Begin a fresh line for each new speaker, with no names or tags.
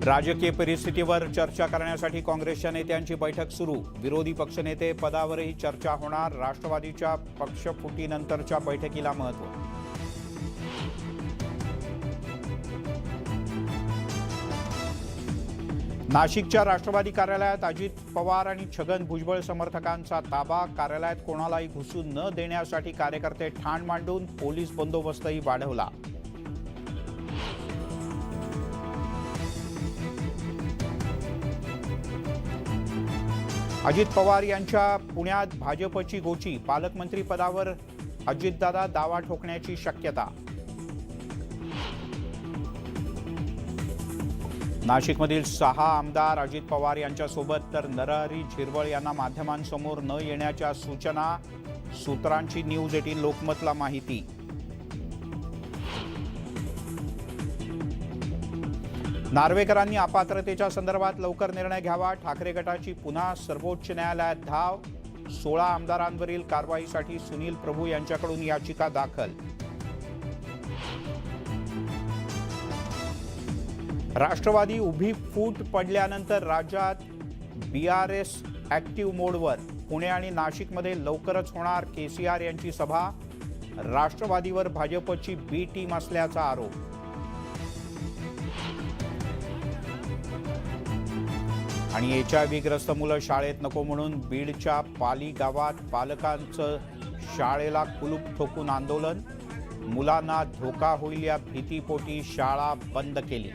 राजकीय परिस्थितीवर चर्चा करण्यासाठी काँग्रेसच्या नेत्यांची बैठक सुरू। विरोधी पक्षनेते पदावरही चर्चा होणार। राष्ट्रवादीच्या पक्षफुटीनंतरच्या बैठकीला महत्त्व। नाशिकच्या राष्ट्रवादी कार्यालयात अजित पवार आणि छगन भुजबळ समर्थकांचा ताबा। कार्यालयात कोणालाही घुसू न देण्यासाठी कार्यकर्ते ठाण मांडून पोलीस बंदोबस्तही वाढवला। अजित पवार यांच्या पुण्यात भाजपची गोची। पालकमंत्री पदावर अजितदादा दावा ठोकण्याची शक्यता। नाशिकमधील 6 आमदार अजित पवार यांच्यासोबत तर नरहरी झिरवळ यांना माध्यमांसमोर न येण्याच्या सूचना। सूत्रांची न्यूज 18 लोकमतला माहिती। नार्वेकरांनी अपात्रतेच्या संदर्भात लवकर निर्णय घ्यावा। ठाकरे गटाची पुन्हा सर्वोच्च न्यायालयात धाव। 16 आमदारांवरील कारवाईसाठी सुनील प्रभू यांच्याकडून याचिका दाखल। राष्ट्रवादी उभी फूट पडल्यानंतर राज्यात बीआरएस ऍक्टिव्ह मोडवर। पुणे आणि नाशिकमध्ये लवकरच होणार केसीआर यांची सभा। राष्ट्रवादीवर भाजपची बी टीम असल्याचा आरोप। आणि HIV ग्रस्त मुलं शाळेत नको म्हणून बीडच्या पाली गावात पालकांचं शाळेला कुलूप ठोकून आंदोलन। मुलांना धोका होईल या भीतीपोटी शाळा बंद केली।